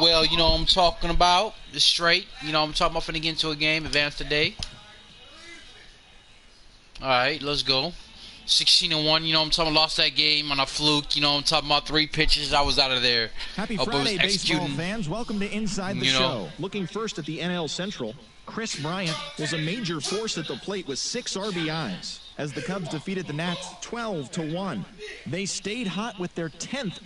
well, you know what I'm talking about. It's straight. You know what I'm talking about. Finna get into a game. Advance today. Alright, let's go. 16-1, you know what I'm talking about. Lost that game on a fluke. You know what I'm talking about. 3 pitches, I was out of there. Happy Friday, baseball fans. Welcome to Inside the Show. Looking first at the NL Central, Chris Bryant was a major force at the plate with 6 RBIs as the Cubs defeated the Nats 12-1. They stayed hot with their 10th.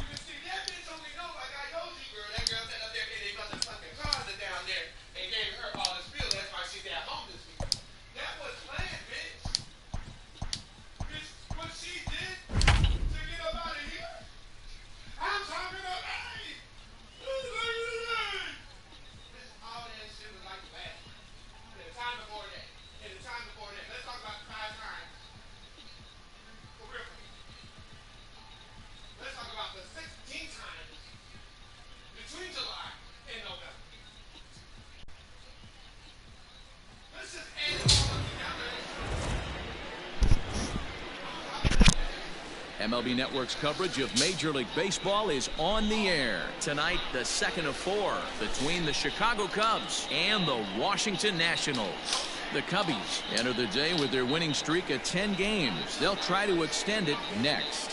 MLB Network's coverage of Major League Baseball is on the air. Tonight, the second of 4 between the Chicago Cubs and the Washington Nationals. The Cubbies enter the day with their winning streak at 10 games. They'll try to extend it next.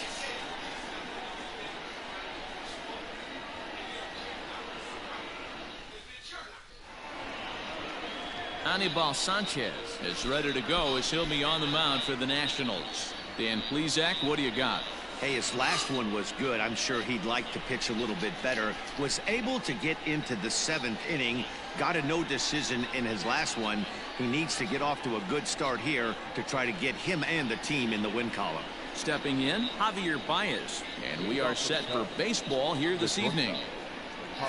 Anibal Sanchez is ready to go as he'll be on the mound for the Nationals. Dan Plesac, what do you got? Hey, his last one was good. I'm sure he'd like to pitch a little bit better. Was able to get into the 7th inning. Got a no decision in his last one. He needs to get off to a good start here to try to get him and the team in the win column. Stepping in, Javier Baez. And we are set for baseball here this evening.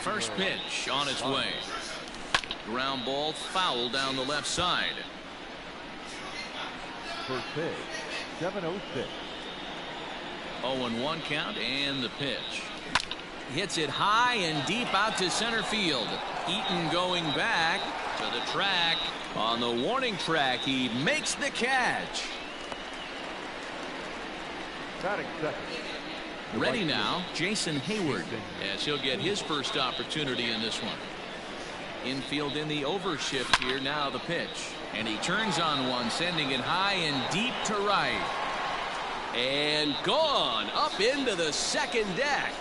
First pitch on its way. Ground ball foul down the left side. First pitch. 7-0-6. 0-1 count and the pitch. Hits it high and deep out to center field. Eaton going back to the track. On the warning track, he makes the catch. Batting second. Ready now, Jason Hayward, as he'll get his first opportunity in this one. Infield in the overshift here. Now the pitch. And he turns on one, sending it high and deep to right. And gone up into the second deck.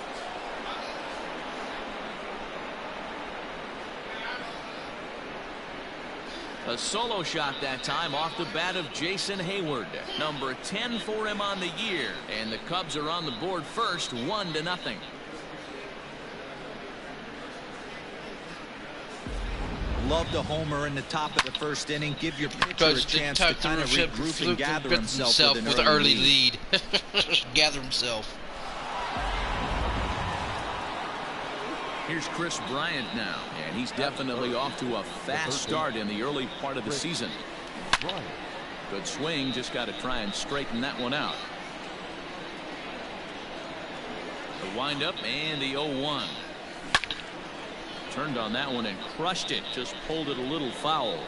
A solo shot that time off the bat of Jason Hayward. Number 10 for him on the year. And the Cubs are on the board first, 1-0. Love the homer in the top of the first inning. Give your pitcher a chance to kind of regroup and gather himself with an early lead. Gather himself. Here's Chris Bryant now, and he's definitely off to a fast start in the early part of the season. Good swing, just got to try and straighten that one out. The windup and the 0-1. Turned on that one and crushed it. Just pulled it a little foul.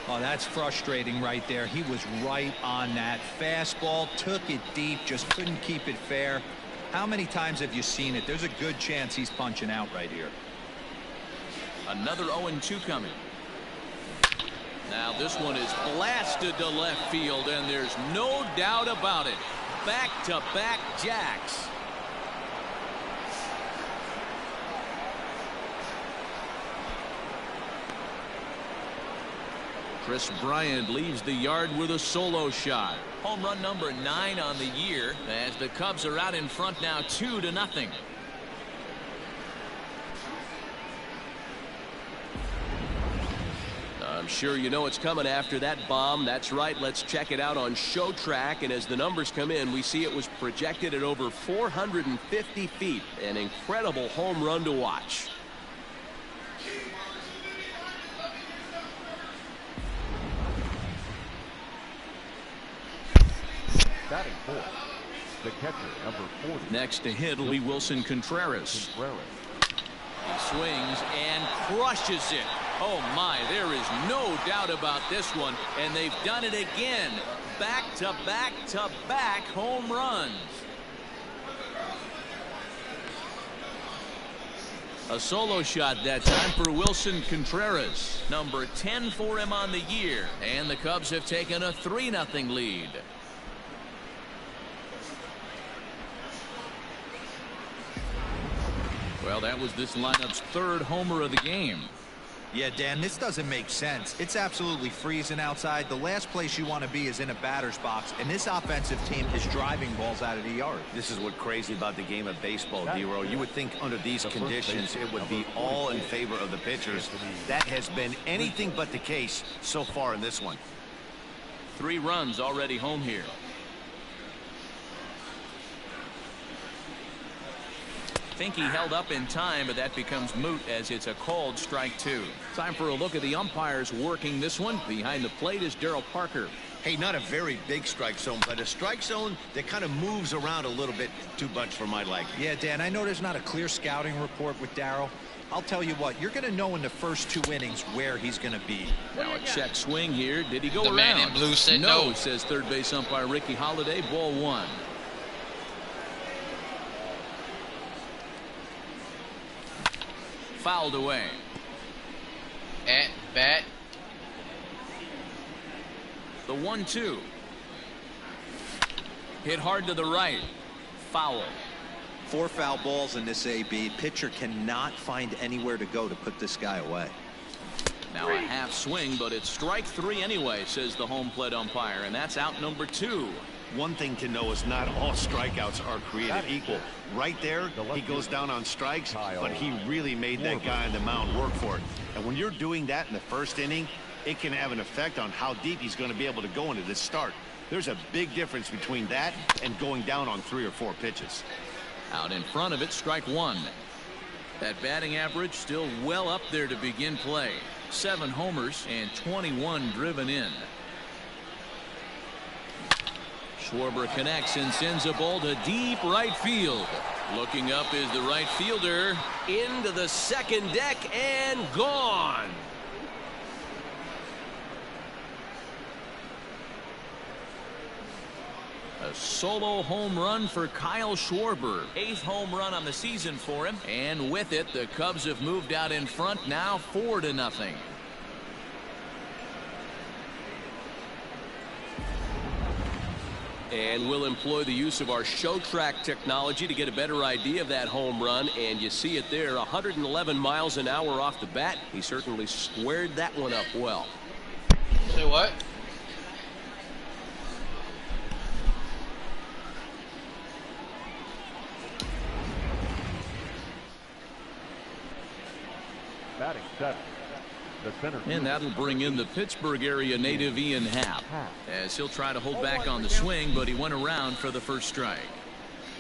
Oh, that's frustrating right there. He was right on that. Fastball, took it deep, just couldn't keep it fair. How many times have you seen it? There's a good chance he's punching out right here. Another 0-2 coming. Now this one is blasted to left field, and there's no doubt about it. Back-to-back jacks. Chris Bryant leaves the yard with a solo shot. Home run number 9 on the year, as the Cubs are out in front now 2-0. I'm sure you know it's coming after that bomb. That's right. Let's check it out on Show Track. And as the numbers come in, we see it was projected at over 450 feet. An incredible home run to watch. Batting fourth, the catcher, number 40. Next to hit will be Wilson Contreras. He swings and crushes it. Oh my, there is no doubt about this one, and they've done it again. Back-to-back-to-back home runs. A solo shot that time for Wilson Contreras. Number 10 for him on the year. And the Cubs have taken a 3-0 lead. Well, that was this lineup's third homer of the game. Yeah, Dan, this doesn't make sense. It's absolutely freezing outside. The last place you want to be is in a batter's box, and this offensive team is driving balls out of the yard. This is what crazy about the game of baseball, D-Row. You would think under these conditions it would be all in favor of the pitchers. That has been anything but the case so far in this one. 3 runs already home here. Think he held up in time, but that becomes moot as it's a called strike 2. Time for a look at the umpires working this one. Behind the plate is Darryl Parker. Hey, not a very big strike zone, but a strike zone that kind of moves around a little bit too much for my liking. Yeah, Dan, I know there's not a clear scouting report with Darryl. I'll tell you what, you're going to know in the first 2 innings where he's going to be. Now a check swing here. Did he go around? The man in blue said no, says third base umpire Ricky Holiday. Ball 1. Fouled away. At bat. The 1-2. Hit hard to the right. Foul. 4 foul balls in this AB. Pitcher cannot find anywhere to go to put this guy away. Now a half swing, but it's strike 3 anyway, says the home plate umpire, and that's out number 2. One thing to know is not all strikeouts are created equal. Right there, he goes down on strikes, but he really made that guy on the mound work for it. And when you're doing that in the first inning, it can have an effect on how deep he's going to be able to go into this start. There's a big difference between that and going down on 3 or 4 pitches. Out in front of it, strike 1. That batting average still well up there to begin play. 7 homers and 21 driven in. Schwarber connects and sends a ball to deep right field. Looking up is the right fielder. Into the second deck and gone. A solo home run for Kyle Schwarber. 8th home run on the season for him. And with it, the Cubs have moved out in front now 4-0. And we'll employ the use of our show track technology to get a better idea of that home run. And you see it there, 111 miles an hour off the bat. He certainly squared that one up well. Say what? Batting 7. The center. And that'll bring in the Pittsburgh area native Ian Happ, as he'll try to hold back on the swing, but he went around for the first strike.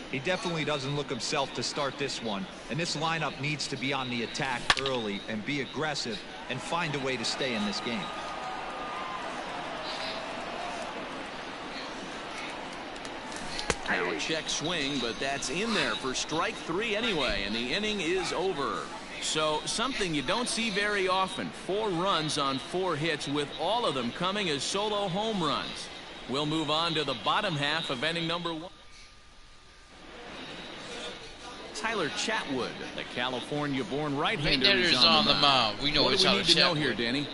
He definitely doesn't look himself to start this one, and this lineup needs to be on the attack early and be aggressive and find a way to stay in this game. Now a check swing, but that's in there for strike 3 anyway, and the inning is over. So something you don't see very often. 4 runs on 4 hits, with all of them coming as solo home runs. We'll move on to the bottom half of inning number 1. Tyler Chatwood, the California-born right-hander, is on the mound. We know what it's do we need to know Chatwood here, Danny?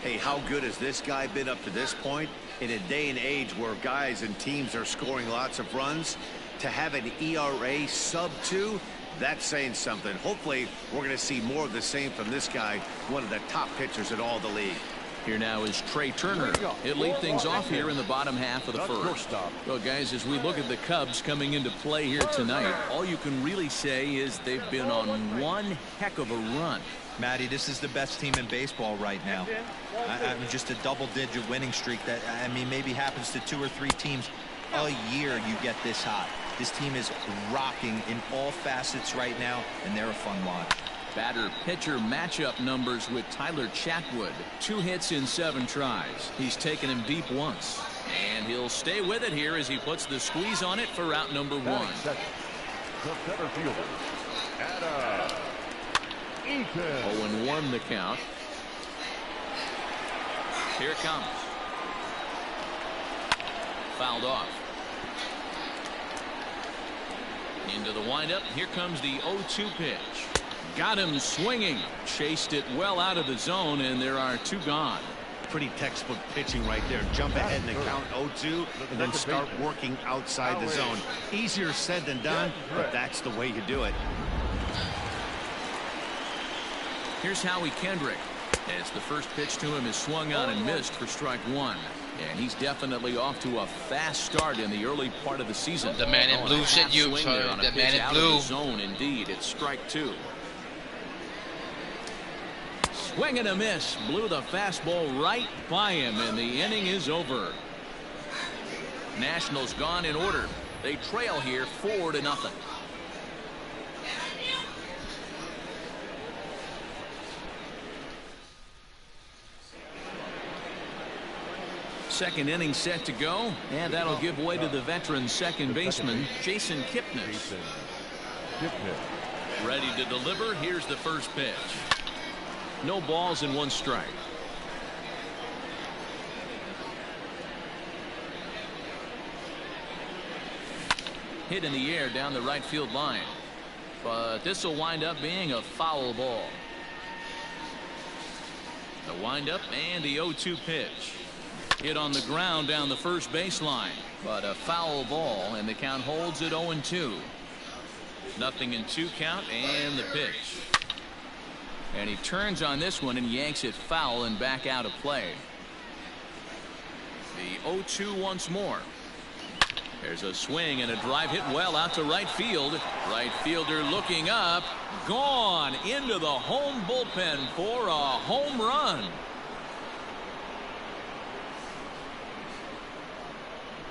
Hey, how good has this guy been up to this point? In a day and age where guys and teams are scoring lots of runs, to have an ERA sub 2, that's saying something. Hopefully, we're going to see more of the same from this guy, one of the top pitchers in all the league. Here now is Trey Turner. He'll lead things off here in the bottom half of the first. Well, guys, as we look at the Cubs coming into play here tonight, all you can really say is they've been on one heck of a run. Matty, this is the best team in baseball right now. I mean, just a double-digit winning streak that, I mean, maybe happens to 2 or 3 teams a year you get this hot. This team is rocking in all facets right now, and they're a fun watch. Batter-pitcher matchup numbers with Tyler Chatwood. 2 hits in 7 tries. He's taken him deep once. And he'll stay with it here as he puts the squeeze on it for out number 1. The center fielder, Adam Eaton. 0-1 the count. Here it comes. Fouled off. Into the windup. Here comes the 0-2 pitch. Got him swinging. Chased it well out of the zone, and there are 2 gone. Pretty textbook pitching right there. Jump ahead in the count 0-2 and then start working outside the zone. Easier said than done, but that's the way you do it. Here's Howie Kendrick. As the first pitch to him is swung on and missed for strike 1. And he's definitely off to a fast start in the early part of the season. The man in blue said you, sorry, the man in blue. Zone, indeed. It's strike 2. Swing and a miss. Blew the fastball right by him, and the inning is over. Nationals gone in order. They trail here 4-0. Second inning set to go, and that'll give way to the veteran second baseman, Jason Kipnis. Ready to deliver. Here's the first pitch. No balls and 1 strike. Hit in the air down the right field line, but this will wind up being a foul ball. The windup and the 0-2 pitch. Hit on the ground down the first baseline, but a foul ball, and the count holds at 0-2. Nothing in 2 count, and the pitch. And he turns on this one and yanks it foul and back out of play. The 0-2 once more. There's a swing and a drive hit well out to right field. Right fielder looking up. Gone into the home bullpen for a home run.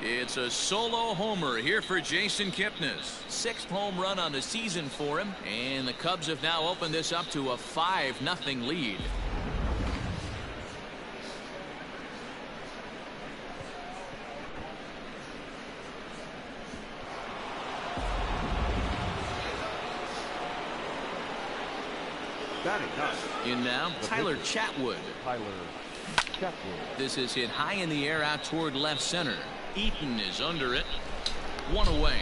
It's a solo homer here for Jason Kipnis. 6th home run on the season for him, and the Cubs have now opened this up to a 5-0 lead. In now, Tyler Chatwood. This is hit high in the air out toward left center. Eaton is under it. 1 away.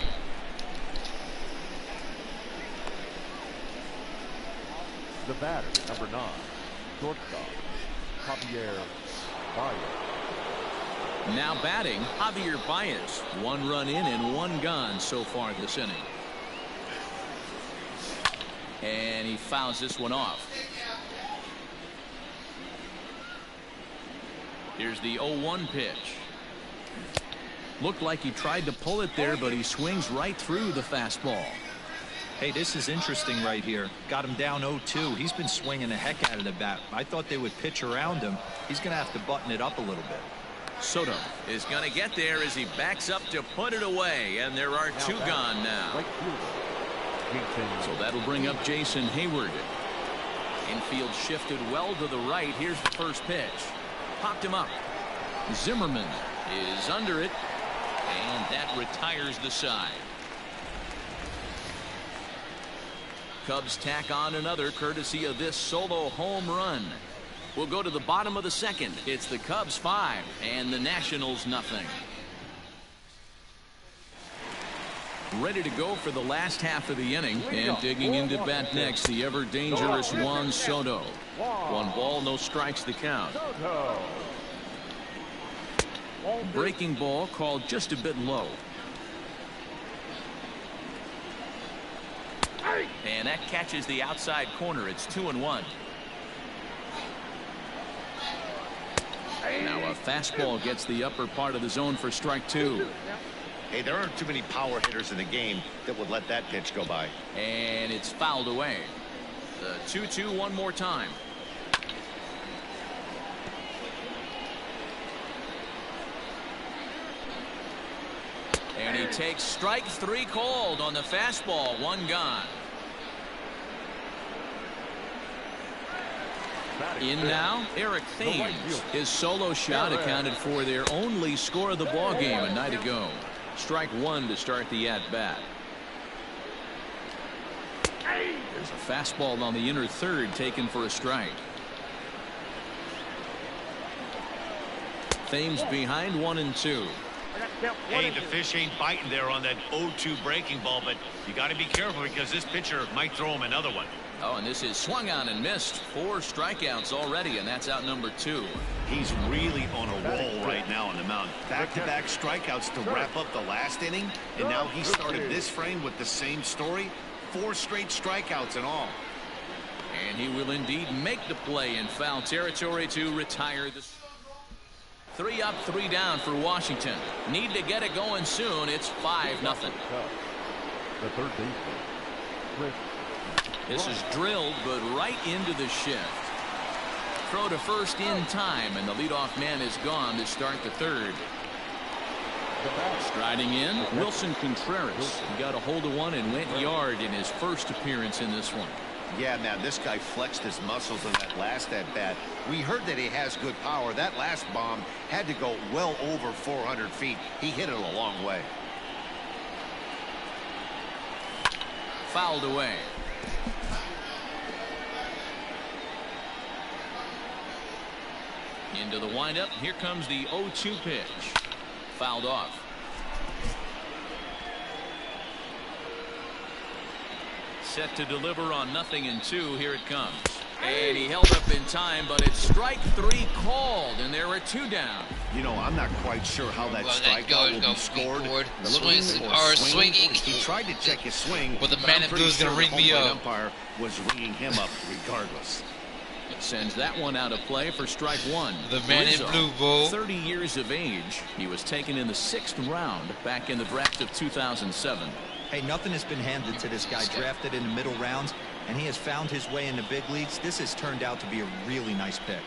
The batter, number 9, shortstop, Javier Baez. Now batting, Javier Baez. 1 run in and 1 gone so far this inning. And he fouls this one off. Here's the 0-1 pitch. Looked like he tried to pull it there, but he swings right through the fastball. Hey, this is interesting right here. Got him down 0-2. He's been swinging the heck out of the bat. I thought they would pitch around him. He's going to have to button it up a little bit. Soto is going to get there as he backs up to put it away, and there are 2 gone now. So that'll bring up Jason Hayward. Infield shifted well to the right. Here's the first pitch. Popped him up. Zimmerman is under it, and that retires the side. Cubs tack on another courtesy of this solo home run. We'll go to the bottom of the 2nd. It's the Cubs 5 and the Nationals nothing. Ready to go for the last half of the inning, and digging into bat next, the ever dangerous Juan Soto. 1 ball, no strikes to count. Breaking ball called just a bit low. And that catches the outside corner. It's 2-1. Now a fastball gets the upper part of the zone for strike 2. Hey, there aren't too many power hitters in the game that would let that pitch go by. And it's fouled away. The 2-2 one more time. And he takes strike 3 called on the fastball. 1 gone. In now, Eric Thames. His solo shot accounted for their only score of the ball game a night ago. Strike 1 to start the at-bat. There's a fastball on the inner third taken for a strike. Thames behind 1-2. Hey, the fish ain't biting there on that 0-2 breaking ball, but you got to be careful because this pitcher might throw him another one. Oh, and this is swung on and missed. 4 strikeouts already, and that's out number 2. He's really on a roll right now on the mound. Back-to-back strikeouts to wrap up the last inning, and now he started this frame with the same story. 4 straight strikeouts in all. And he will indeed make the play in foul territory to retire the... 3 up, 3 down for Washington. Need to get it going soon. It's 5-0. The third baseman. This is drilled, but right into the shift. Throw to first in time, and the leadoff man is gone to start the third. Striding in, Wilson Contreras. He got a hold of one and went yard in his first appearance in this one. Yeah, man, this guy flexed his muscles in that last at-bat. We heard that he has good power. That last bomb had to go well over 400 feet. He hit it a long way. Fouled away. Into the windup. Here comes the 0-2 pitch. Fouled off. Set to deliver on 0-2. Here it comes. And he held up in time, but it's strike 3 called, and there are 2 down. You know, I'm not quite sure how that strikeout will be scored. Swinging. He tried to check his swing, but the man in blue is going to ring me up. Umpire was ringing him up regardless. Sends that one out of play for strike 1. The man in blue, Bo. 30 years of age. He was taken in the 6th round back in the draft of 2007. Hey, nothing has been handed to this guy. Drafted in the middle rounds, and he has found his way in the big leagues. This has turned out to be a really nice pick.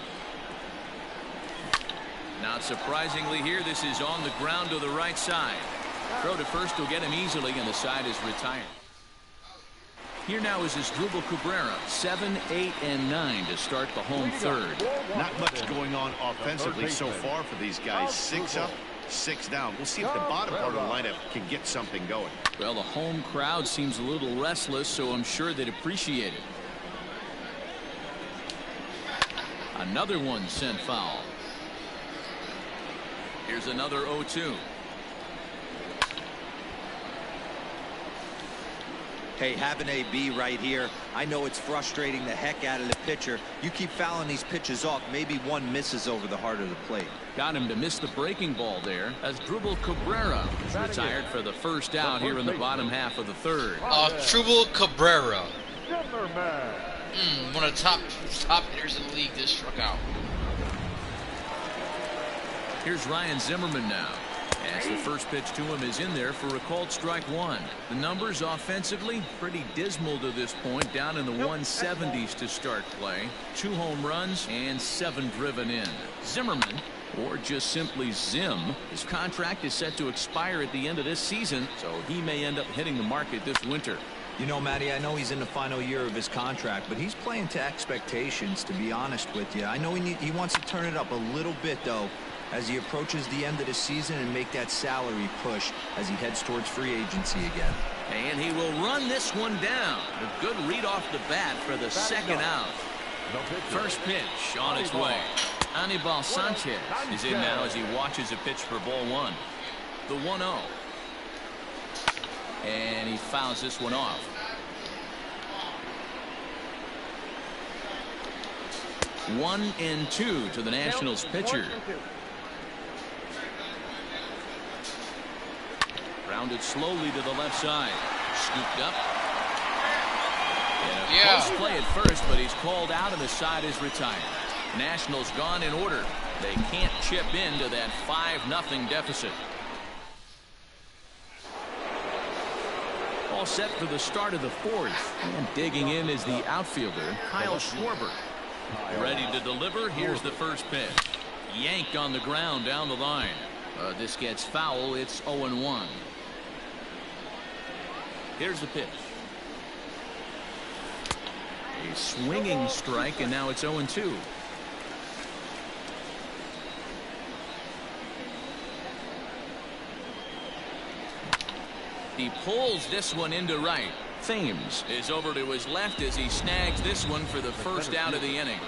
Not surprisingly here, this is on the ground to the right side. Throw to first will get him easily, and the side is retired. Here now is Asdrubal Cabrera, 7, 8, and 9 to start the home third. Not much going on offensively so far for these guys. 6 up, 6 down. We'll see if the bottom part of the lineup can get something going. Well, the home crowd seems a little restless, so I'm sure they'd appreciate it. Another one sent foul. Here's another 0-2. Hey, having a B right here, I know it's frustrating the heck out of the pitcher. You keep fouling these pitches off, maybe one misses over the heart of the plate. Got him to miss the breaking ball there. Asdrubal Cabrera is retired for the first out here in the bottom half of the third. Asdrubal Cabrera. One of the top hitters in the league just struck out. Here's Ryan Zimmerman now. As the first pitch to him is in there for a called strike 1. The numbers offensively pretty dismal to this point, down in the 170s to start play. 2 home runs and 7 driven in. Zimmerman, or just simply Zim, his contract is set to expire at the end of this season, so he may end up hitting the market this winter. You know, Matty, I know he's in the final year of his contract, but he's playing to expectations, to be honest with you. I know he wants to turn it up a little bit, though, as he approaches the end of the season and make that salary push as he heads towards free agency again. And he will run this one down. A good read off the bat for the second out. First pitch on its way. Anibal Sanchez is in now as he watches a pitch for ball 1. The 1-0. And he fouls this one off. One and 2 to the Nationals pitcher. Rounded slowly to the left side. Scooped up. And a close play at first, but he's called out and the side is retired. Nationals gone in order. They can't chip into that 5-0 deficit. All set for the start of the 4th. And digging in is the outfielder, Kyle Schwarber. Ready to deliver. Here's the first pitch. Yanked on the ground down the line. This gets foul. It's 0-1. Here's the pitch. A swinging strike, and now it's 0-2. He pulls this one into right. Thames is over to his left as he snags this one for the first out of the inning.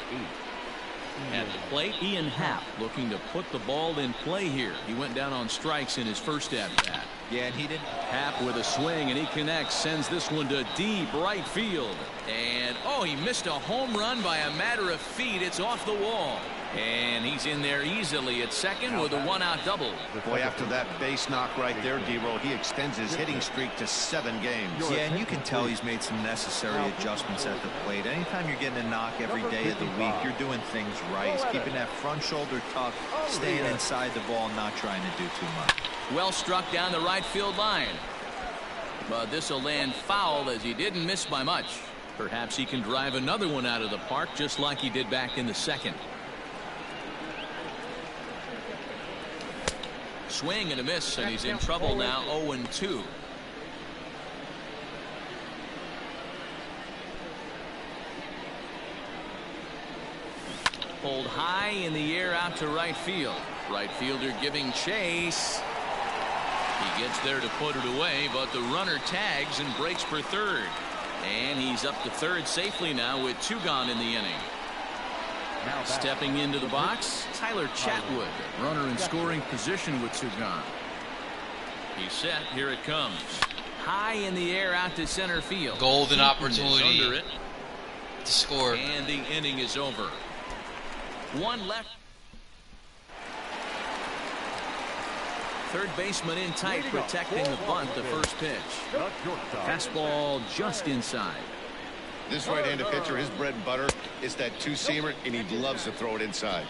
At the plate, Ian Happ looking to put the ball in play here. He went down on strikes in his first at-bat. Yeah, and he didn't. Happ with a swing, and he connects, sends this one to deep right field. And, oh, he missed a home run by a matter of feet. It's off the wall. And he's in there easily at second with a one-out double. Boy, after that base knock right there, D-Roll, he extends his hitting streak to 7 games. Yeah, and you can tell he's made some necessary adjustments at the plate. Anytime you're getting a knock every day of the week, you're doing things right. He's keeping that front shoulder tucked, staying inside the ball, not trying to do too much. Well struck down the right field line. But this will land foul as he didn't miss by much. Perhaps he can drive another one out of the park just like he did back in the second. Swing and a miss, and he's in trouble now. 0-2. Pulled high in the air out to right field. Right fielder giving chase. He gets there to put it away, but the runner tags and breaks for third. And he's up to third safely now with 2 gone in the inning. Stepping into the box, Tyler Chatwood, runner in scoring position with 2 gone. He's set. Here it comes. High in the air out to center field. Golden opportunity under it to score. And the inning is over. 1 left. Third baseman in tight, protecting the bunt. The first pitch. Fastball just inside. This right-handed pitcher, his bread and butter is that 2-seamer, and he loves to throw it inside.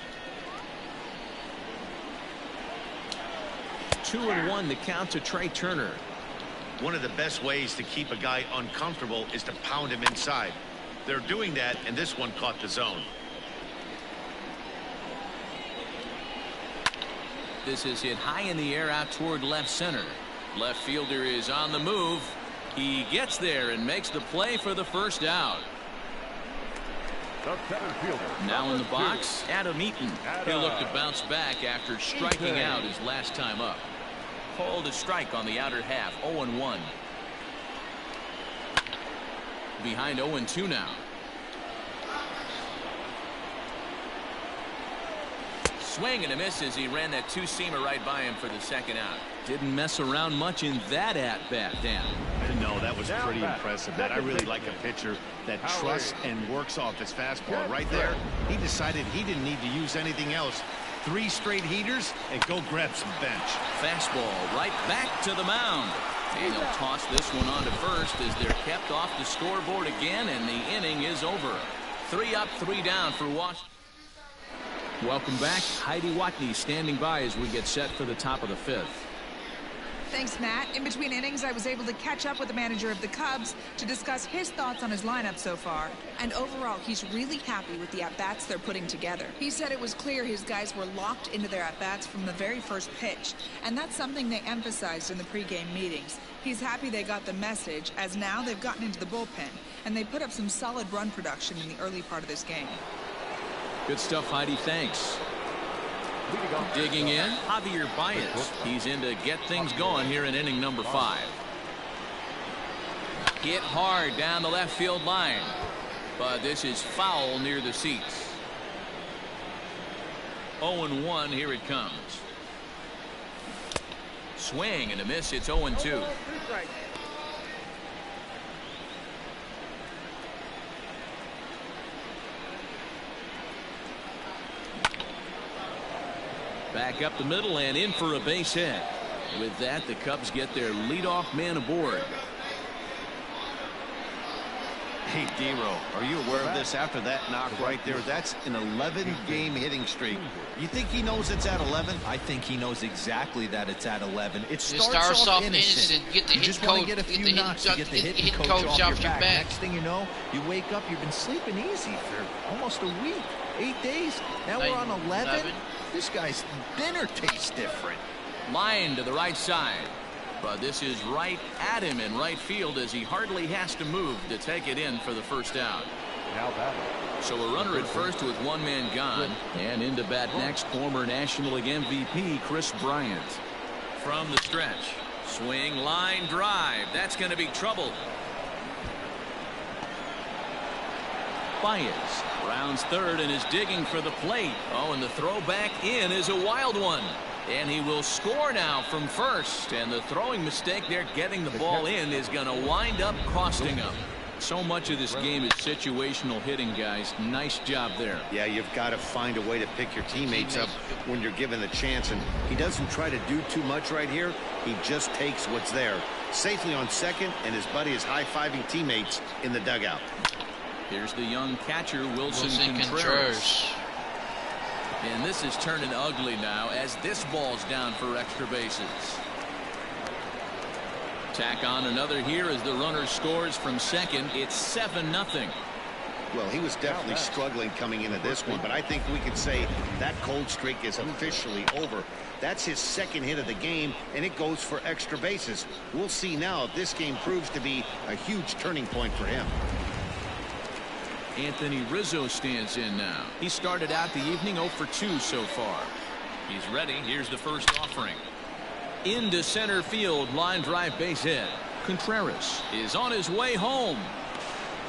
2-1 the count to Trey Turner. One of the best ways to keep a guy uncomfortable is to pound him inside. They're doing that, and this one caught the zone. This is hit high in the air out toward left center. Left fielder is on the move. He gets there and makes the play for the first out. Now in the box, Adam Eaton. He'll look to bounce back after striking out his last time up. Called a strike on the outer half. 0-1. Behind 0-2 now. Swing and a miss as he ran that 2-seamer right by him for the second out. Didn't mess around much in that at-bat, Dan. No, that was pretty impressive. I really like a pitcher that trusts and works off his fastball. Right there, he decided he didn't need to use anything else. 3 straight heaters and go grab some bench. Fastball right back to the mound. And he'll toss this one on to first as they're kept off the scoreboard again, and the inning is over. 3 up, 3 down for Washington. Welcome back. Heidi Watney standing by as we get set for the top of the 5th. Thanks, Matt. In between innings, I was able to catch up with the manager of the Cubs to discuss his thoughts on his lineup so far. And overall, he's really happy with the at-bats they're putting together. He said it was clear his guys were locked into their at-bats from the very first pitch. And that's something they emphasized in the pregame meetings. He's happy they got the message, as now they've gotten into the bullpen. And they put up some solid run production in the early part of this game. Good stuff, Heidi. Thanks. Digging in, Javier Baez. He's in to get things going here in inning number 5. Hit hard down the left field line. But this is foul near the seats. 0-1, here it comes. Swing and a miss. It's 0-2. Back up the middle and in for a base hit. With that, the Cubs get their leadoff man aboard. Hey, D-Roll, are you aware of this? After that knock right there, that's an 11-game hitting streak. You think he knows it's at 11? I think he knows exactly that it's at 11. It starts off innocent. Get the you just want to get a few knocks to get the hitting coach off your back. Next thing you know, you wake up, you've been sleeping easy for almost a week, 8 days. Now we're on 11. This guy's dinner tastes different. Line to the right side. But this is right at him in right field as he hardly has to move to take it in for the first out. So a runner at first with 1 man gone. And into bat next, former National League MVP Chris Bryant. From the stretch. Swing, line, drive. That's going to be trouble. Baez Rounds third and is digging for the plate. Oh, and the throw back in is a wild one. And he will score now from first. And the throwing mistake there getting the ball in is going to wind up costing him. So much of this game is situational hitting, guys. Nice job there. Yeah, you've got to find a way to pick your teammates up when you're given the chance. And he doesn't try to do too much right here. He just takes what's there. Safely on second, and his buddy is high-fiving teammates in the dugout. Here's the young catcher, Wilson Contreras. And this is turning ugly now as this ball's down for extra bases. Tack on another here as the runner scores from second. It's 7-0. Well, he was definitely struggling coming into this one, but I think we could say that cold streak is officially over. That's his second hit of the game, and it goes for extra bases. We'll see now if this game proves to be a huge turning point for him. Anthony Rizzo stands in now. He started out the evening 0 for 2 so far. He's ready. Here's the first offering. Into center field, line drive base hit. Contreras is on his way home.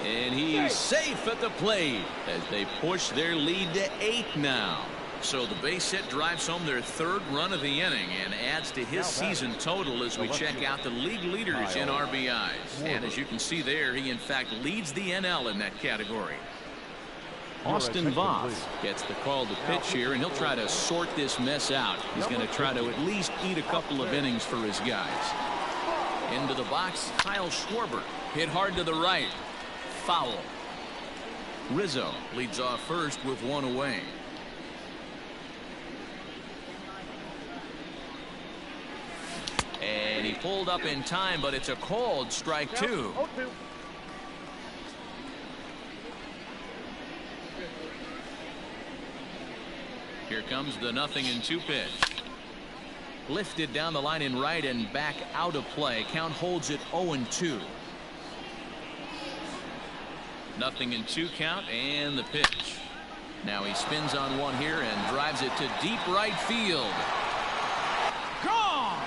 And he's safe at the plate as they push their lead to 8 now. So the base hit drives home their third run of the inning and adds to his season total as we check out the league leaders in RBIs. And as you can see there, he in fact leads the NL in that category. Austin Voth gets the call to pitch here, and he'll try to sort this mess out. He's going to try to at least eat a couple of innings for his guys. Into the box, Kyle Schwarber. Hit hard to the right. Foul. Rizzo leads off first with one away. And he pulled up in time, but it's a called strike 2. Here comes the 0-2 pitch. Lifted down the line in right and back out of play. Count holds it 0-2. 0-2 count and the pitch. Now he spins on one here and drives it to deep right field. Gone!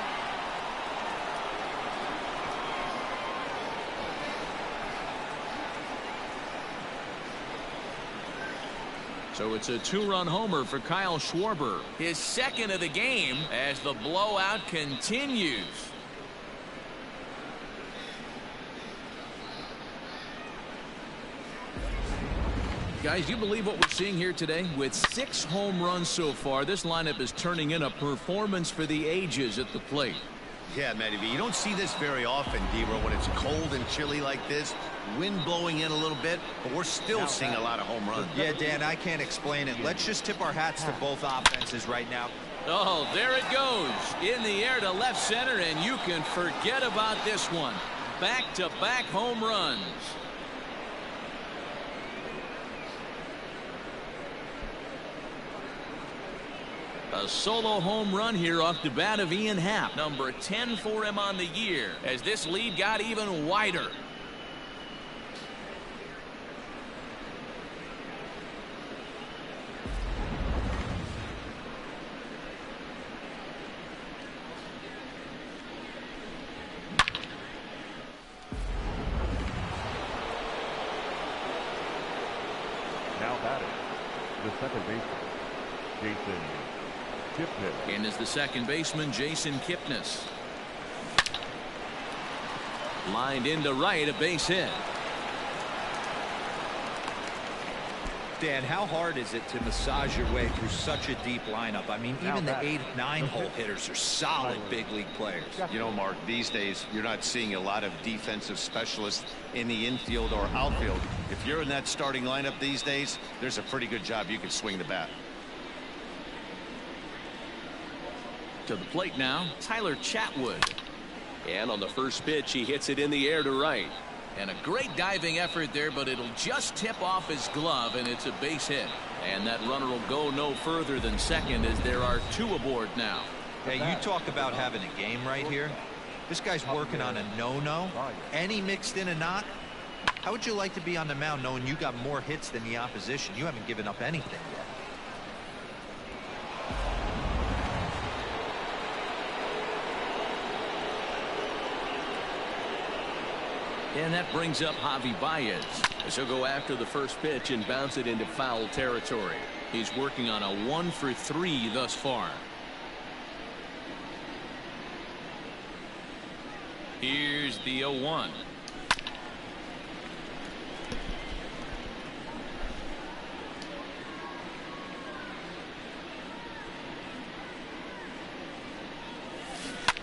So it's a 2-run homer for Kyle Schwarber. His second of the game as the blowout continues. Guys, you believe what we're seeing here today? With 6 home runs so far, this lineup is turning in a performance for the ages at the plate. Yeah, Matty V, you don't see this very often, D-Row, when it's cold and chilly like this. Wind blowing in a little bit, but we're still seeing a lot of home runs. Yeah, Dan, I can't explain it. Let's just tip our hats to both offenses right now. Oh, there it goes. In the air to left center, and you can forget about this one. Back-to-back home runs. A solo home run here off the bat of Ian Happ. Number 10 for him on the year as this lead got even wider. Now batting, the second baseman, Jason Kipnis. And is the second baseman, Jason Kipnis. Lined into right, a base hit. Dan, how hard is it to massage your way through such a deep lineup? I mean, even the 8, 9-hole hitters are solid big league players. You know, Mark, these days you're not seeing a lot of defensive specialists in the infield or outfield. If you're in that starting lineup these days, there's a pretty good job you can swing the bat. To the plate now, Tyler Chatwood. And on the first pitch, he hits it in the air to right. And a great diving effort there, but it'll just tip off his glove, and it's a base hit. And that runner will go no further than second as there are 2 aboard now. Hey, you talk about having a game right here. This guy's working on a no-no, and he mixed in a knock. How would you like to be on the mound knowing you got more hits than the opposition? You haven't given up anything yet. And that brings up Javi Baez, as he'll go after the first pitch and bounce it into foul territory. He's working on a 1-for-3 thus far. Here's the 0-1.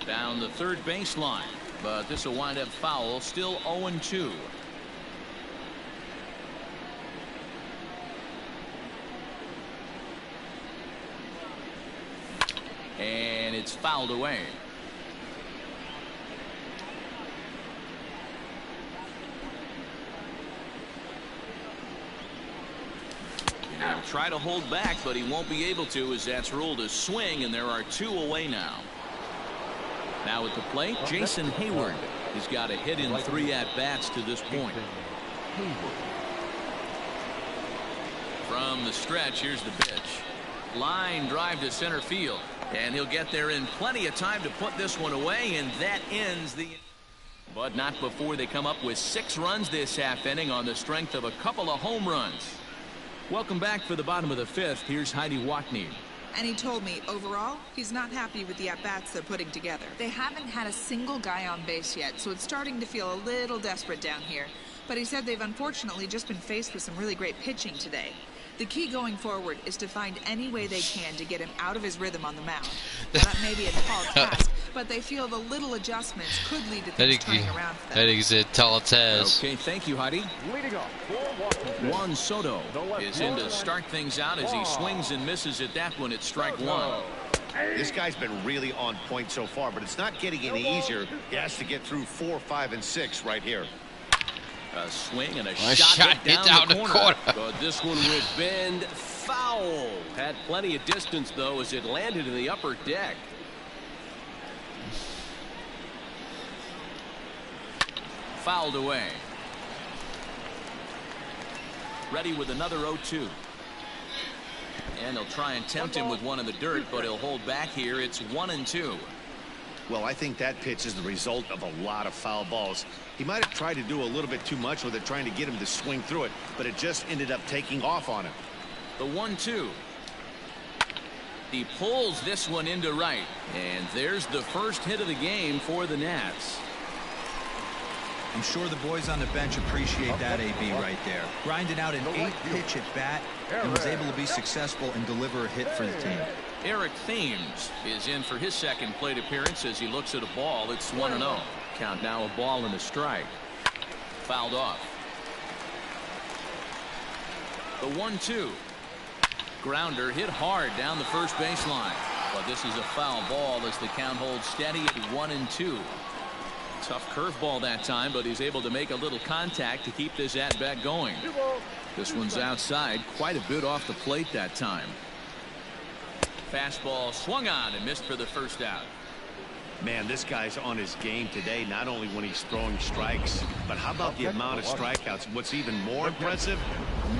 Down the third baseline, but this will wind up foul. Still 0-2. And it's fouled away. He'll try to hold back, but he won't be able to, as that's ruled a swing, and there are 2 away now. Now at the plate, Jason Hayward. He's got a hit in 3 at-bats to this point. From the stretch, here's the pitch. Line drive to center field, and he'll get there in plenty of time to put this one away, and that ends the... But not before they come up with 6 runs this half inning on the strength of a couple of home runs. Welcome back for the bottom of the 5th. Here's Heidi Watney. And he told me, overall, he's not happy with the at-bats they're putting together. They haven't had a single guy on base yet, so it's starting to feel a little desperate down here. But he said they've unfortunately just been faced with some really great pitching today. The key going forward is to find any way they can to get him out of his rhythm on the mound. Well, that may be a tall task, but they feel the little adjustments could lead to things turning around for them. That is a tall task. Okay, thank you, Heidi. Leading off, Juan Soto is in to start things out as he swings and misses at that one at strike 1. This guy's been really on point so far, but it's not getting any easier. He has to get through 4, 5, and 6 right here. A swing and a shot hit down the corner. But this one would bend foul. Had plenty of distance, though, as it landed in the upper deck. Fouled away. Ready with another 0-2. And they'll try and tempt him with one in the dirt, but he'll hold back here. It's 1-2. Well, I think that pitch is the result of a lot of foul balls. He might have tried to do a little bit too much with it, trying to get him to swing through it, but it just ended up taking off on him. The 1-2. He pulls this one into right, and there's the first hit of the game for the Nats. I'm sure the boys on the bench appreciate that, AB, right there. Grinding out an 8-pitch at bat and was able to be successful and deliver a hit for the team. Eric Thames is in for his second plate appearance as he looks at a ball. It's 1-0. Count now, a ball and a strike. Fouled off. The 1-2. Grounder hit hard down the first baseline. But this is a foul ball as the count holds steady at 1-2. Tough curveball that time, but he's able to make a little contact to keep this at-bat going. This one's outside, quite a bit off the plate that time. Fastball swung on and missed for the first out. Man, this guy's on his game today, not only when he's throwing strikes, but how about the amount of strikeouts? What's even more impressive,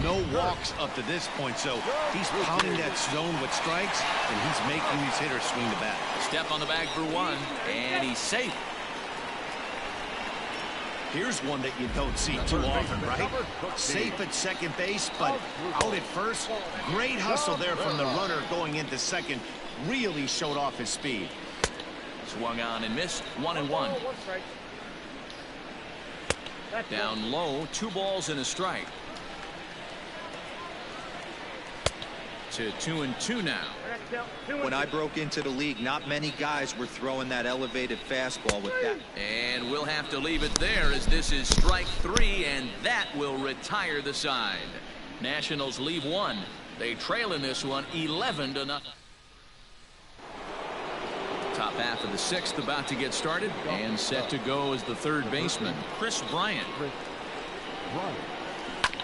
no walks up to this point. So he's pounding that zone with strikes, and he's making these hitters swing the bat. Step on the bag for one, and he's safe. Here's one that you don't see too often, right? Safe at second base, but out at first. Great hustle there from the runner going into second. Really showed off his speed. Swung on and missed. 1-1. Down low, 2 balls and a strike. To 2-2 now. When I broke into the league, not many guys were throwing that elevated fastball with that. And we'll have to leave it there as this is strike 3, and that will retire the side. Nationals leave 1. They trail in this one 11-0. Top half of the 6th about to get started, and set to go as the third baseman, Chris Bryant.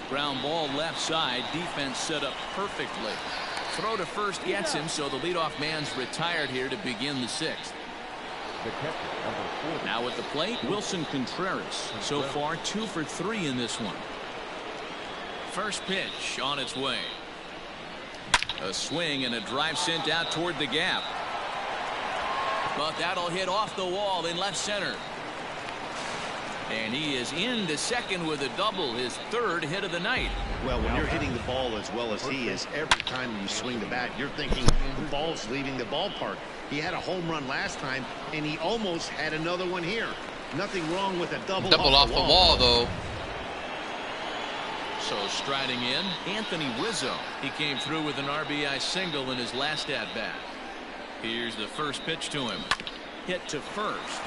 Ground ball left side, defense set up perfectly. Throw to first gets him, so the leadoff man's retired here to begin the 6th. Now at the plate, Wilson Contreras. So far 2 for 3 in this one. First pitch on its way. A swing and a drive sent out toward the gap. But that'll hit off the wall in left center. And he is into second with a double, his third hit of the night. Well, when you're hitting the ball as well as he is, every time you swing the bat, you're thinking the ball's leaving the ballpark. He had a home run last time, and he almost had another one here. Nothing wrong with a double off the wall, though. So striding in, Anthony Rizzo. He came through with an RBI single in his last at-bat. Here's the first pitch to him. Hit to first.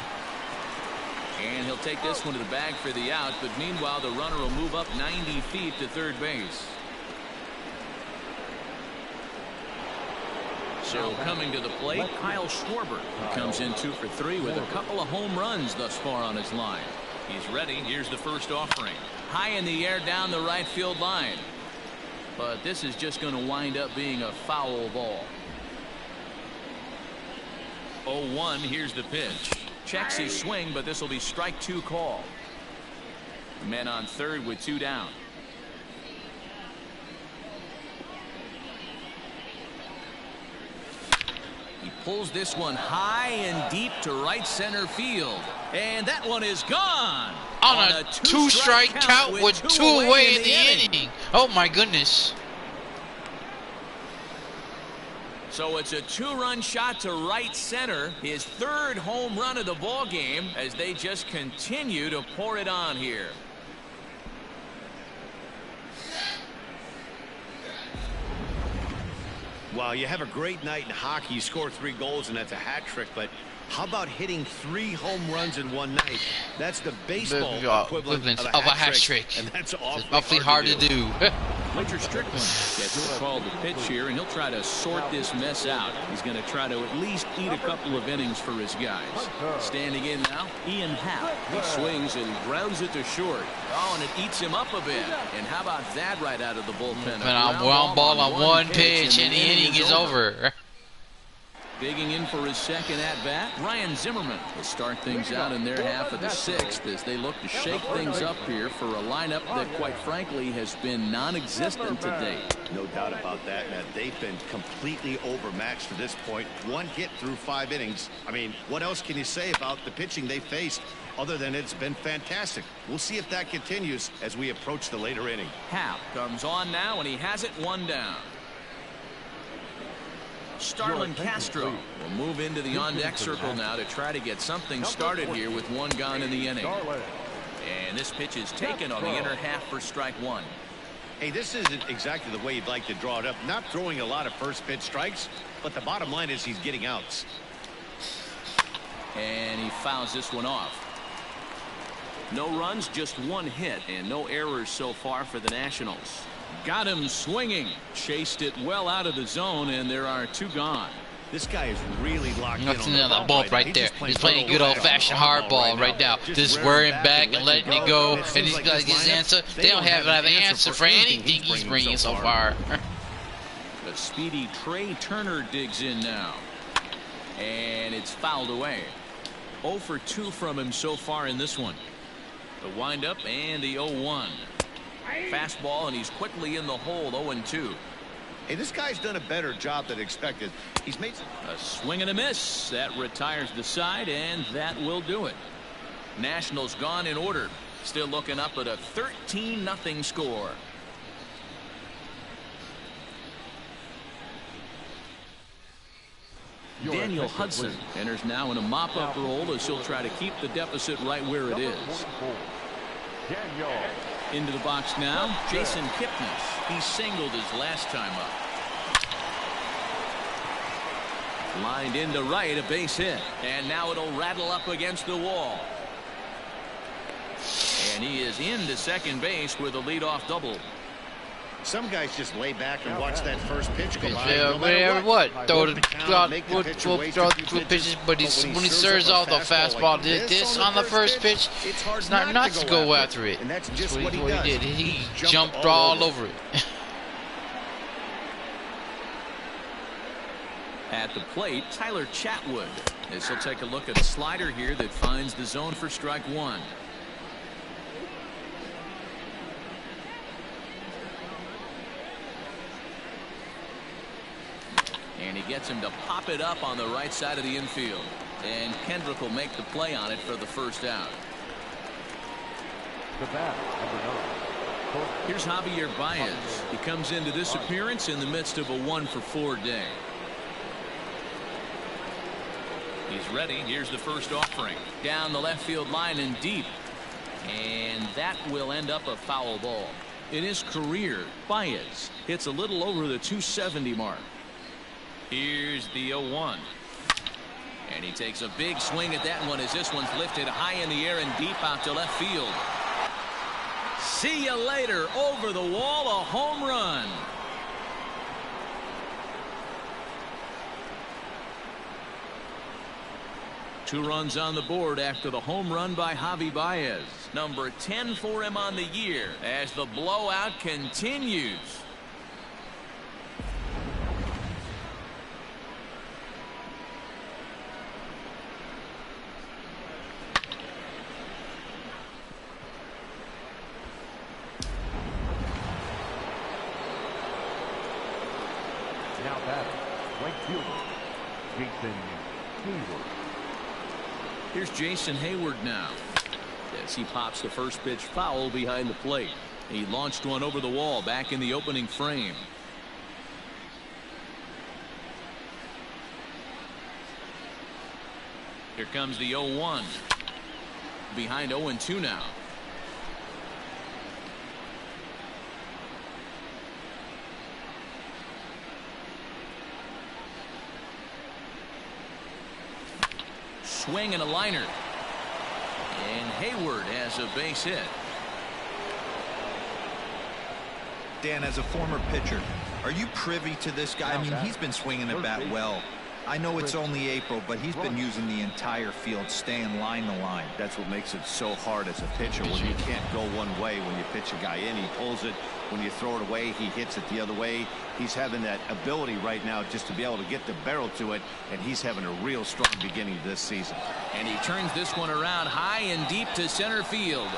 And he'll take this one to the bag for the out, but meanwhile the runner will move up 90 feet to third base. So coming to the plate, Kyle Schwarber comes in 2 for 3 with a couple of home runs thus far on his line. He's ready. Here's the first offering. High in the air down the right field line. But this is just going to wind up being a foul ball. 0-1. Here's the pitch. Checks his swing, but this will be strike 2 call. Men on third with 2 down. He pulls this one high and deep to right center field. And that one is gone. On a 2-strike count with 2 away in the inning. Oh, my goodness. So it's a 2-run shot to right center, his 3rd home run of the ball game, as they just continue to pour it on here. Wow, you have a great night in hockey. You score 3 goals, and that's a hat trick. But how about hitting 3 home runs in one night? That's the baseball equivalent of a hat trick. And that's awfully hard to do. Richard Strickland gets called to pitch here, and he'll try to sort this mess out. He's going to try to at least eat a couple of innings for his guys. Standing in now, Ian Happ. He swings and grounds it to short. Oh, and it eats him up a bit. And how about that right out of the bullpen? And a ground ball on 1 pitch, and the inning is over. Digging in for his second at-bat, Ryan Zimmerman will start things out in their half of the 6th as they look to shake things up here for a lineup that, quite frankly, has been non-existent to date. No doubt about that. Now, they've been completely overmatched to this point. 1 hit through 5 innings. I mean, what else can you say about the pitching they faced other than it's been fantastic? We'll see if that continues as we approach the later inning. Happ comes on now, and he has it 1 down. Starlin Castro will move into the on-deck circle now to try to get something started here with 1 gone in the inning. And this pitch is taken on the inner half for strike 1. Hey, this isn't exactly the way you'd like to draw it up. Not throwing a lot of first pitch strikes, but the bottom line is he's getting outs. And he fouls this one off. No runs, just 1 hit, and no errors so far for the Nationals. Got him swinging. Chased it well out of the zone, and there are 2 gone. This guy is really locked in on the ball right there. He's playing a good old-fashioned hard ball right now. Just wearing back and letting it go. And these guys get his answer. They don't have an answer for anything he's bringing so far. The speedy Trey Turner digs in now. And it's fouled away. 0 for 2 from him so far in this one. The windup and the 0-1. Fastball, and he's quickly in the hole. 0-2. Hey, this guy's done a better job than expected. He's made a swing and a miss. That retires the side, and that will do it. Nationals gone in order. Still looking up at a 13-0 score. Daniel Hudson enters now in a mop-up role as he'll try to keep the deficit right where it is. Into the box now, Jason Kipnis. He singled his last time up. Lined into right, a base hit. And now it'll rattle up against the wall. And he is into second base with a leadoff double. Some guys just lay back and watch that first pitch go by. Yeah, whatever what. Throw the pitches, but when he serves off the fastball, did this on the first pitch. It's not nuts to go after it. And that's just what he did. He jumped all over it. At the plate, Tyler Chatwood, as he'll take a look at a slider here that finds the zone for strike 1. And he gets him to pop it up on the right side of the infield. And Kendrick will make the play on it for the first out. the bat, number 9. Here's Javier Baez. He comes into this appearance in the midst of a 1-for-4 day. He's ready. Here's the first offering. Down the left field line and deep. And that will end up a foul ball. In his career, Baez hits a little over the 270 mark. Here's the 0-1. And he takes a big swing at that one as this one's lifted high in the air and deep out to left field. See you later. Over the wall, a home run. Two runs on the board after the home run by Javi Baez. Number 10 for him on the year as the blowout continues. Now batting, right fielder, Jason Hayward. Here's Jason Hayward now as he pops the first pitch foul behind the plate. He launched one over the wall back in the opening frame. Here comes the 0-1. Behind 0-2 now. Swing and a liner. And Hayward has a base hit. Dan, as a former pitcher, are you privy to this guy? I mean, he's been swinging the bat well. I know it's only April, but he's been using the entire field, staying line to line. That's what makes it so hard as a pitcher when you can't go one way. When you pitch a guy in, he pulls it. When you throw it away, he hits it the other way. He's having that ability right now just to be able to get the barrel to it, and he's having a real strong beginning this season. And he turns this one around high and deep to center field.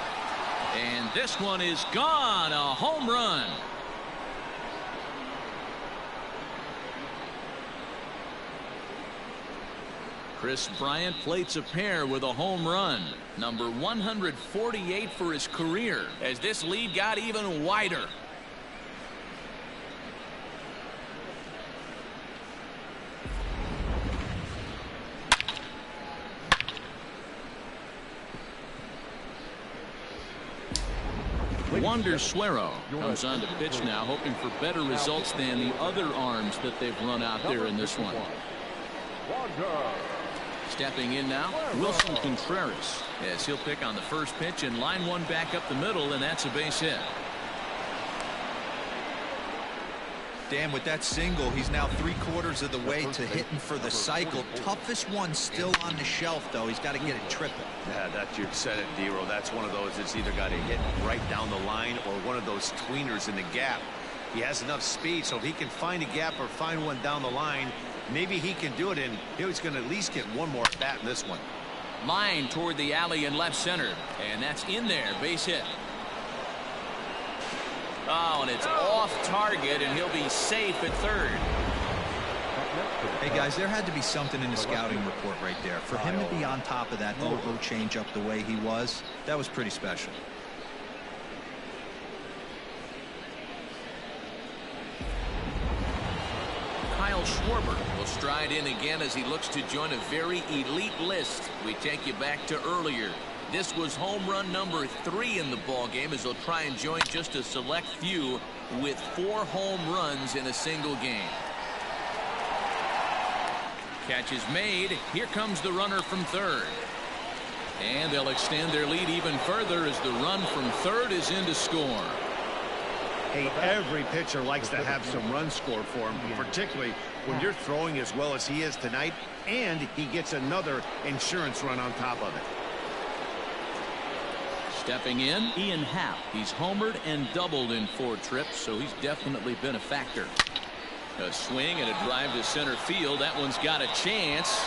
And this one is gone. A home run. Kris Bryant plates a pair with a home run. Number 148 for his career as this lead got even wider. Wander Suero comes on to pitch now, hoping for better results than the other arms that they've run out there in this one. Stepping in now, Wilson Contreras, as he'll pick on the first pitch and line one back up the middle, and that's a base hit. Dan, with that single, he's now 3/4 of the way to hitting for the cycle. Toughest one still on the shelf, though. He's got to get it triple. Yeah, that you said it, D-Row. That's one of those that's either got to hit right down the line or one of those tweeners in the gap. He has enough speed, so if he can find a gap or find one down the line, maybe he can do it, and he's going to at least get one more bat in this one. Line toward the alley in left center, and that's in there. Base hit. Oh, and it's off target, and he'll be safe at third. Hey, guys, there had to be something in the scouting report right there. For him to be on top of that 0-0 changeup the way he was, that was pretty special. Kyle Schwarber will stride in again as he looks to join a very elite list. We take you back to earlier. This was home run number 3 in the ball game as he'll try and join just a select few with 4 home runs in a single game. Catch is made. Here comes the runner from third. And they'll extend their lead even further as the run from third is in to score. Hey, every pitcher likes to have some runs scored for him, particularly when you're throwing as well as he is tonight, and he gets another insurance run on top of it. Stepping in, Ian Happ. He's homered and doubled in 4 trips, so he's definitely been a factor. A swing and a drive to center field. That one's got a chance.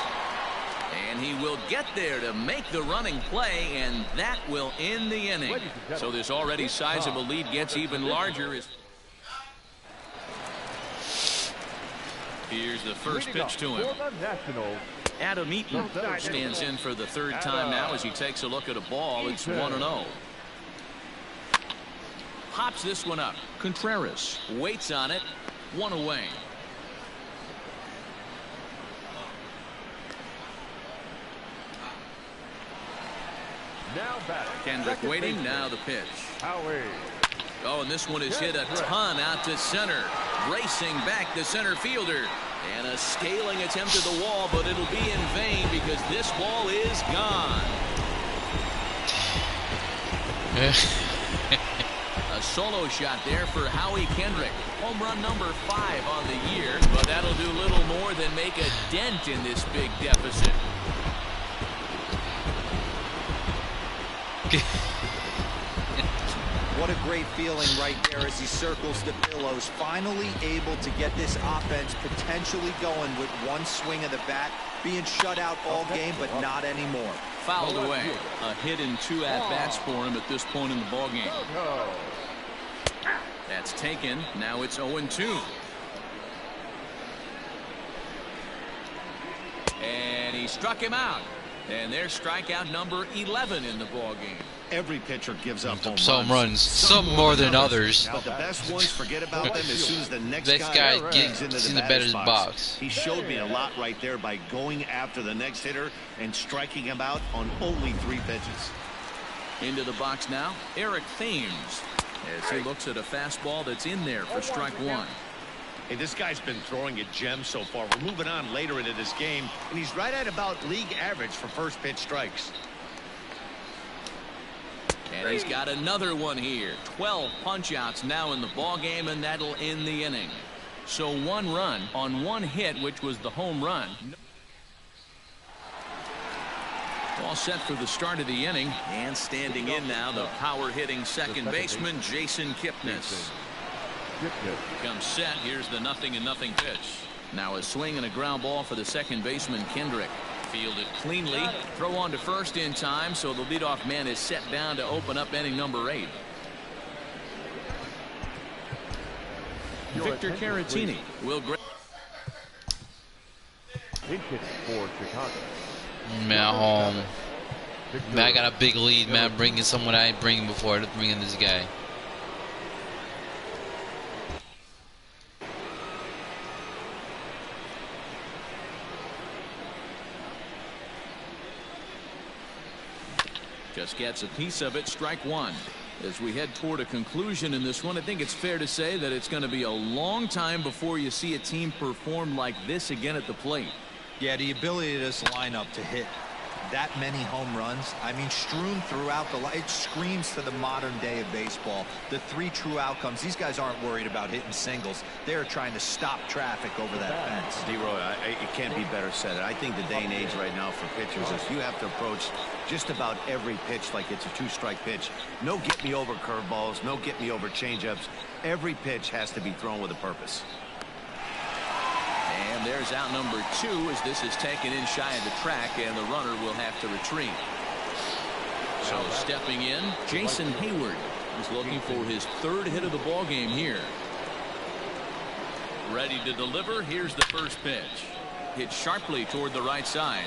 And he will get there to make the running play, and that will end the inning. So this already sizable lead gets even larger. Here's the first pitch to him. Adam Eaton stands in for the 3rd time now as he takes a look at a ball. It's 1-0. pops this one up. Contreras waits on it. One away. Now back. Kendrick waiting. Now the pitch. Howie. Oh, and this one is hit a ton out to center. Racing back the center fielder. And a scaling attempt at the wall, but it'll be in vain because this ball is gone. A solo shot there for Howie Kendrick. Home run number 5 on the year, but that'll do little more than make a dent in this big deficit. What a great feeling right there as he circles the pillows. Finally able to get this offense potentially going with one swing of the bat. Being shut out all game, but not anymore. Fouled away. A hit in 2 at-bats for him at this point in the ballgame. That's taken. Now it's 0-2. And he struck him out. And there's strikeout number 11 in the ballgame. Every pitcher gives up some runs, some more than others. But the best ones, forget about them as soon as the next guy gets in the batter's box. He showed me a lot right there by going after the next hitter and striking him out on only 3 pitches. Into the box now, Eric Thames, as he looks at a fastball that's in there for strike 1. Hey, this guy's been throwing a gem so far. We're moving on later into this game, and he's right at about league average for first pitch strikes. And he's got another one here. 12 punch-outs now in the ballgame, and that'll end the inning. So 1 run on 1 hit, which was the home run. All set for the start of the inning. And standing in now, the power-hitting second baseman, Jason Kipnis. Comes set. Here's the 0-0 pitch. Now a swing and a ground ball for the second baseman, Kendrick. Fielded cleanly. Throw on to first in time, so the leadoff man is set down to open up inning number 8. Victor Caratini will grab. For Chicago. Man, home. Man, I got a big lead, man. Bringing someone I ain't bringing before. Let's bring in this guy. Just gets a piece of it. Strike 1. As we head toward a conclusion in this one, I think it's fair to say that it's going to be a long time before you see a team perform like this again at the plate. Yeah, the ability of this lineup to hit that many home runs, I mean, strewn throughout the line, it screams to the modern day of baseball. The 3 true outcomes. These guys aren't worried about hitting singles. They're trying to stop traffic over that fence. D-Roy, it can't be better said. I think the day and age right now for pitchers is you have to approach just about every pitch like it's a 2-strike pitch. No get-me-over curveballs, no get-me-over changeups. Every pitch has to be thrown with a purpose. And there's out number 2 as this is taken in shy of the track, and the runner will have to retreat. So stepping in, Jason Hayward is looking for his 3rd hit of the ball game here. Ready to deliver. Here's the first pitch. Hit sharply toward the right side.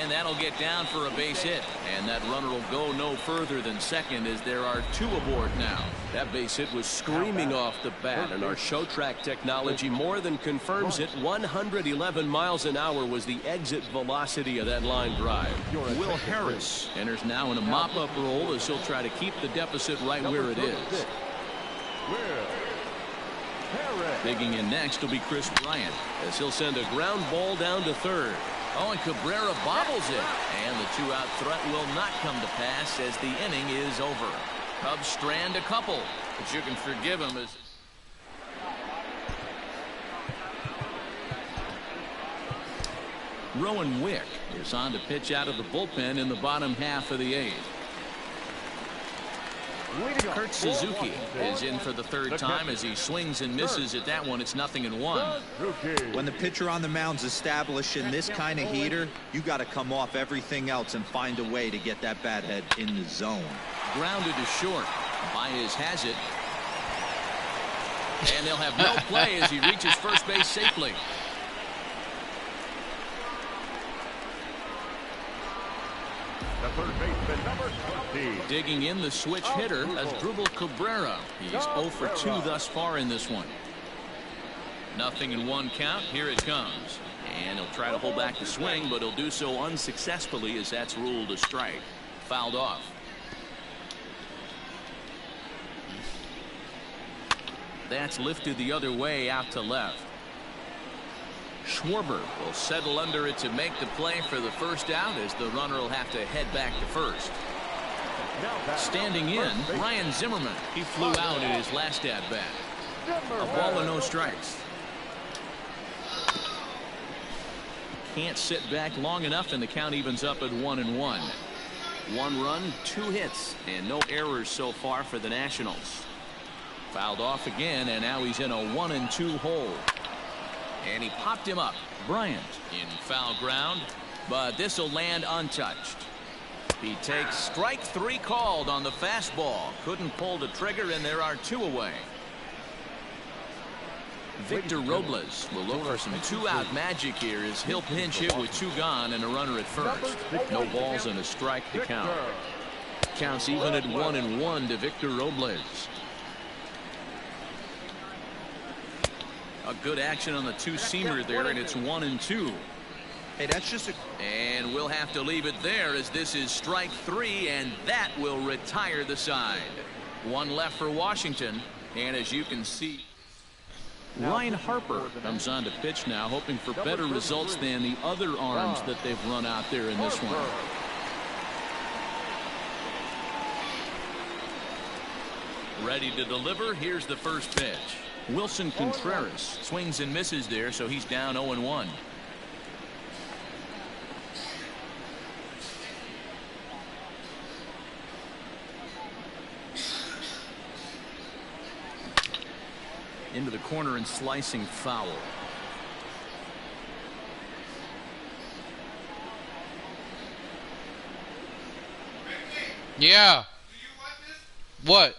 And that'll get down for a base hit. And that runner will go no further than second as there are 2 aboard now. That base hit was screaming off the bat, and our show track technology more than confirms it. 111 miles an hour was the exit velocity of that line drive. Will Harris enters now in a mop-up role as he'll try to keep the deficit right where it is. Digging in next will be Chris Bryant as he'll send a ground ball down to 3rd. Oh, and Cabrera bobbles it. And the 2-out threat will not come to pass as the inning is over. Cubs strand a couple, but you can forgive them as Rowan Wick is on to pitch out of the bullpen in the bottom half of the 8th. Kurt Suzuki is in for the 3rd time as he swings and misses at that one. It's 0-1. When the pitcher on the mound's establishing this kind of heater, you got to come off everything else and find a way to get that bat head in the zone. Grounded to short. Baez has it. And they'll have no play as he reaches first base safely. the third baseman, number 20. Digging in the switch hitter as Drupal Cabrera. He's 0 for 2 thus far in this one. 0-1 count. Here it comes. And he'll try to hold back the swing, but he'll do so unsuccessfully as that's ruled a strike. Fouled off. That's lifted the other way out to left. Schwarber will settle under it to make the play for the first out as the runner will have to head back to first. Standing in, Ryan Zimmerman. He flew out in his last at-bat. A ball and no strikes. Can't sit back long enough, and the count evens up at 1-1. 1 run, 2 hits, and no errors so far for the Nationals. Fouled off again, and now he's in a 1-2 hole. And he popped him up. Bryant in foul ground, but this will land untouched. He takes strike 3 called on the fastball. Couldn't pull the trigger, and there are 2 away. Victor Robles will look for some 2-out magic here as he'll pinch hit with 2 gone and a runner at first. No balls and a strike to count. Counts even at 1-1 to Victor Robles. A good action on the 2-seamer there, and it's 1-2. Hey, that's just a... And we'll have to leave it there as this is strike 3, and that will retire the side. 1 left for Washington, and as you can see, Ryan Harper comes on to pitch now, hoping for better results than the other arms that they've run out there in this one. Ready to deliver. Here's the first pitch. Wilson Contreras swings and misses there, so he's down 0-1. Into the corner and slicing foul. Yeah. What?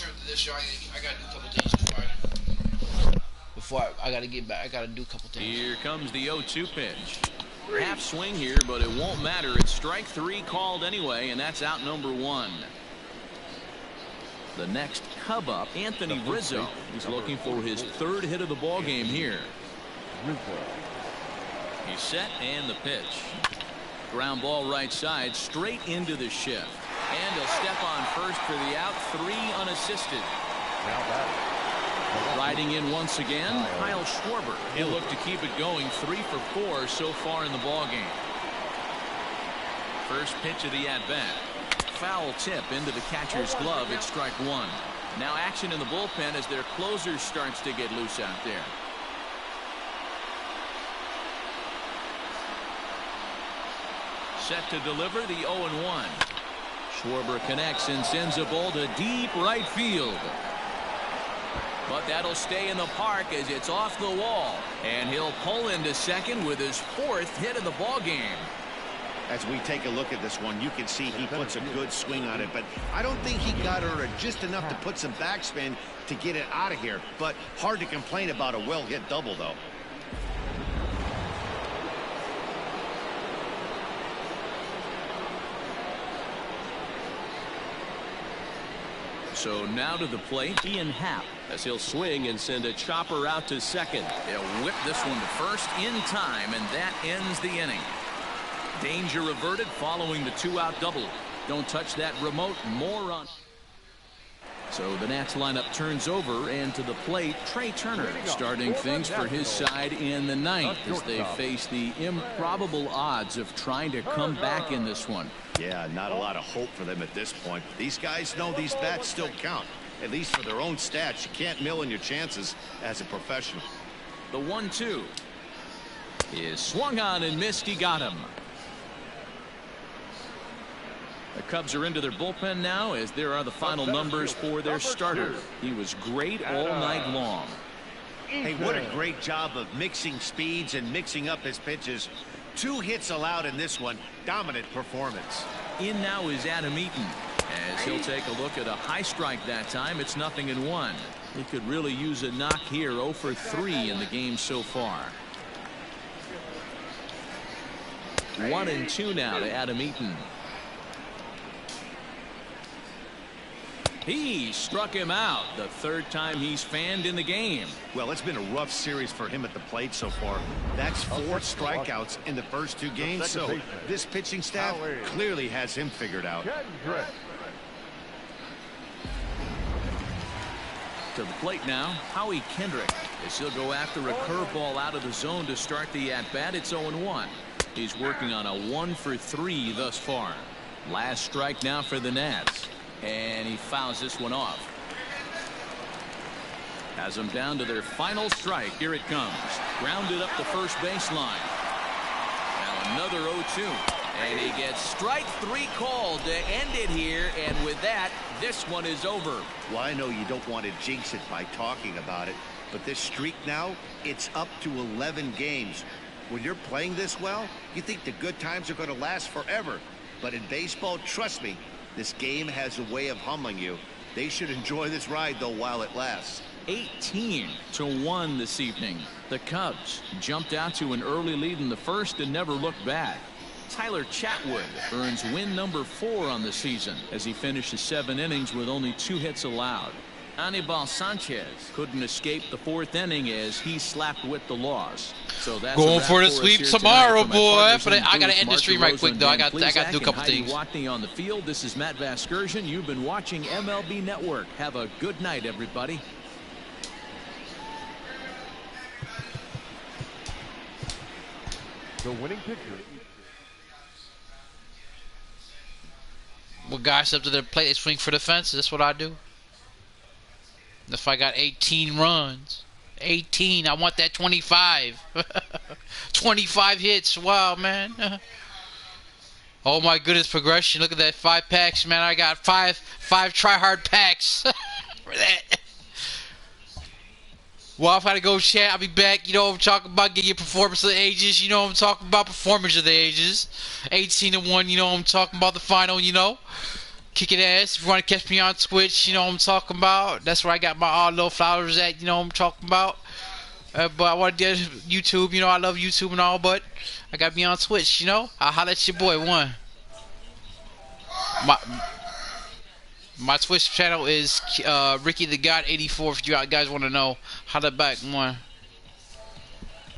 return to this show. I gotta do a couple things before I gotta get back. I gotta do a couple things. Here comes the 0-2 pitch. Half swing here, but it won't matter. It's strike 3 called anyway, and that's out number 1. The next Cub up, Anthony Rizzo. He's looking for his 3rd hit of the ball game here. He's set, and the pitch. Ground ball right side, straight into the shift. And he'll step on first for the out, 3 unassisted. Riding in once again, Kyle Schwarber. He'll look to keep it going, 3 for 4 so far in the ball game. First pitch of the at-bat. Foul tip into the catcher's glove. It's strike 1. Now action in the bullpen as their closer starts to get loose out there. Set to deliver the 0-1. Schwarber connects and sends a ball to deep right field. But that'll stay in the park as it's off the wall. And he'll pull into second with his 4th hit of the ball game. As we take a look at this one, you can see he puts a good swing on it, but I don't think he got her just enough to put some backspin to get it out of here. But hard to complain about a well-hit double, though. So now to the plate, Ian Happ, as he'll swing and send a chopper out to second. They'll whip this one to first in time, and that ends the inning. Danger averted following the 2-out double. Don't touch that remote. More on. So the Nats lineup turns over, and to the plate, Trey Turner starting things for his side in the 9th as they face the improbable odds of trying to come back in this one. Yeah, not a lot of hope for them at this point. These guys know these bats still count, at least for their own stats. You can't mill in your chances as a professional. The 1-2 is swung on and missed. He got him. The Cubs are into their bullpen now as there are the final numbers for their starter. He was great all night long. Hey, what a great job of mixing speeds and mixing up his pitches. 2 hits allowed in this one. Dominant performance. In now is Adam Eaton as he'll take a look at a high strike that time. It's 0-1. He could really use a knock here. 0 for 3 in the game so far. 1-2 now to Adam Eaton. He struck him out, the 3rd time he's fanned in the game. Well, it's been a rough series for him at the plate so far. That's 4 strikeouts in the first 2 games, so this pitching staff clearly has him figured out. To the plate now, Howie Kendrick, as he'll go after a curveball out of the zone to start the at-bat. It's 0-1. He's working on a 1 for 3 thus far. Last strike now for the Nats. And he fouls this one off. Has them down to their final strike. Here it comes. Grounded up the first baseline. Now another 0-2. And he gets strike 3 called to end it here. And with that, this one is over. Well, I know you don't want to jinx it by talking about it, but this streak now, it's up to 11 games. When you're playing this well, you think the good times are going to last forever. But in baseball, trust me, this game has a way of humbling you. They should enjoy this ride, though, while it lasts. 18-1 this evening. The Cubs jumped out to an early lead in the first and never looked back. Tyler Chatwood earns win number 4 on the season as he finishes 7 innings with only 2 hits allowed. Anibal Sanchez couldn't escape the 4th inning as he slapped with the loss. So that's going for the sweep tomorrow, boy. But I got to end the stream right quick, though. I got to do a couple things. Watney on the field. This is Matt Vasgersian. You've been watching MLB Network. Have a good night, everybody. The winning pitcher. Well, guys up to their plate, they swing for the fences. That's what I do. If I got 18 runs, 18, I want that 25. 25 hits. Wow, man. Oh my goodness, progression. Look at that, 5 packs, man. I got five try-hard packs for that. Well, if I gotta go chat, I'll be back. You know what I'm talking about, get your performance of the ages. You know what I'm talking about, performance of the ages. 18-1, you know what I'm talking about, the final, you know. kicking ass. If you want to catch me on Twitch, you know what I'm talking about. That's where I got my all low flowers at. You know what I'm talking about. But I want to do YouTube. You know I love YouTube and all, but I got me on Twitch. You know, I'll holler at your boy. One. My Twitch channel is Ricky the God 84. If you guys want to know, holla back. One.